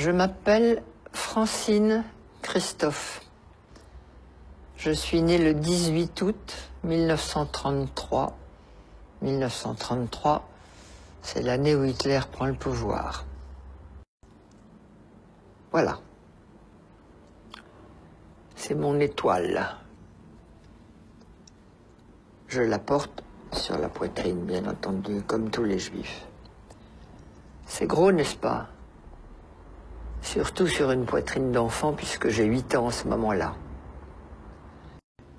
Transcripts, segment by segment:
Je m'appelle Francine Christophe. Je suis née le 18 août 1933. 1933, c'est l'année où Hitler prend le pouvoir. Voilà. C'est mon étoile. Je la porte sur la poitrine, bien entendu, comme tous les juifs. C'est gros, n'est-ce pas? Surtout sur une poitrine d'enfant, puisque j'ai 8 ans en ce moment-là.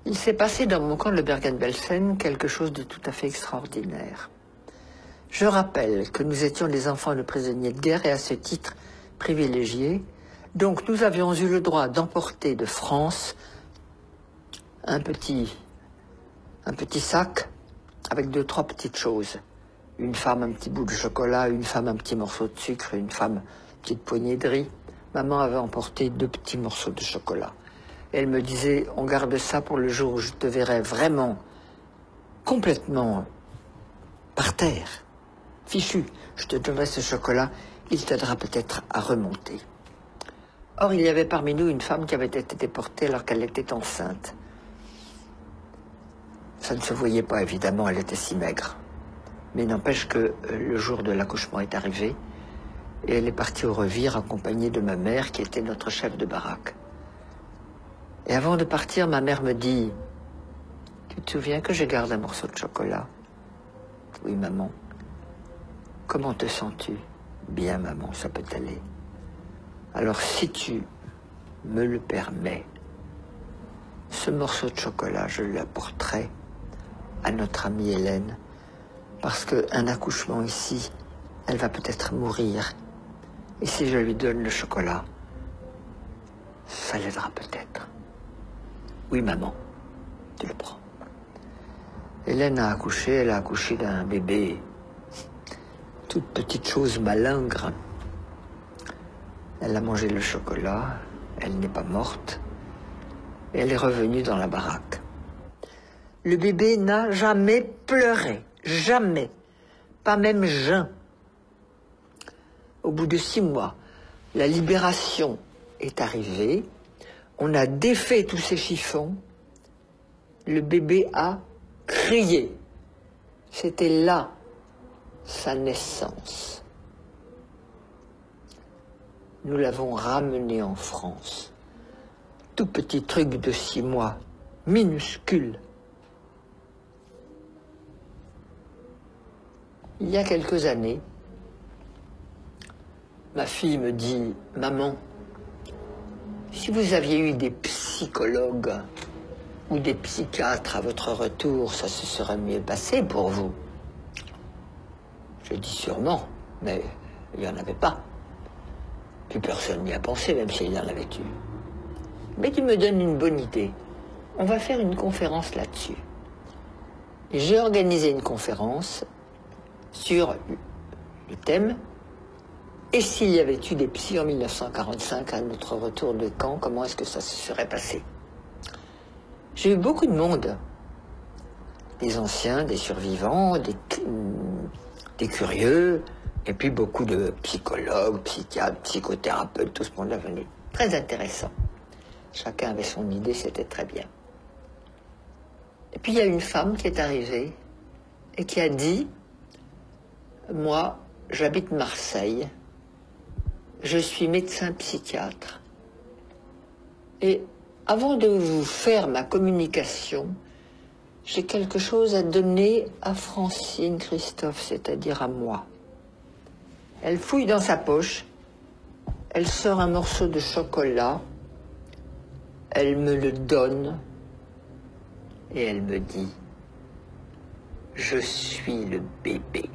Il s'est passé dans mon camp de Bergen-Belsen quelque chose de tout à fait extraordinaire. Je rappelle que nous étions les enfants de prisonniers de guerre et à ce titre privilégiés. Donc nous avions eu le droit d'emporter de France un petit sac avec 2, 3 petites choses. Une femme, un petit bout de chocolat, une femme, un petit morceau de sucre, une femme, une petite poignée de riz. Maman avait emporté 2 petits morceaux de chocolat. Elle me disait, on garde ça pour le jour où je te verrai vraiment, complètement par terre, fichu. Je te donnerai ce chocolat, il t'aidera peut-être à remonter. Or, il y avait parmi nous une femme qui avait été déportée alors qu'elle était enceinte. Ça ne se voyait pas, évidemment, elle était si maigre. Mais n'empêche que le jour de l'accouchement est arrivé et elle est partie au revire accompagnée de ma mère qui était notre chef de baraque. Et avant de partir, ma mère me dit « Tu te souviens que je garde un morceau de chocolat ?»« Oui, maman. »« Comment te sens-tu ?»« Bien, maman, ça peut aller. »« Alors, si tu me le permets, ce morceau de chocolat, je l'apporterai à notre amie Hélène, parce qu'un accouchement ici, elle va peut-être mourir. Et si je lui donne le chocolat, ça l'aidera peut-être. » Oui, maman, tu le prends. Hélène a accouché, elle a accouché d'un bébé, toute petite chose malingre. Elle a mangé le chocolat, elle n'est pas morte, et elle est revenue dans la baraque. Le bébé n'a jamais pleuré, jamais, pas même jeun. Au bout de 6 mois, la libération est arrivée. On a défait tous ces chiffons. Le bébé a crié. C'était là sa naissance. Nous l'avons ramené en France. Tout petit truc de 6 mois, minuscule. Il y a quelques années, ma fille me dit « Maman, si vous aviez eu des psychologues ou des psychiatres à votre retour, ça se serait mieux passé pour vous. » Je dis sûrement, mais il n'y en avait pas. Plus personne n'y a pensé, même s'il y en avait eu. Mais tu me donnes une bonne idée. On va faire une conférence là-dessus. J'ai organisé une conférence sur le thème « Et s'il y avait eu des psys en 1945 à notre retour de camp, comment est-ce que ça se serait passé ?» J'ai eu beaucoup de monde, des anciens, des survivants, des curieux, et puis beaucoup de psychologues, psychiatres, psychothérapeutes, tout ce monde est venu. Très intéressant. Chacun avait son idée, c'était très bien. Et puis il y a une femme qui est arrivée et qui a dit « Moi, j'habite Marseille. Je suis médecin psychiatre. Et avant de vous faire ma communication, j'ai quelque chose à donner à Francine Christophe, c'est-à-dire à moi. » Elle fouille dans sa poche, elle sort un morceau de chocolat, elle me le donne et elle me dit « Je suis le bébé. »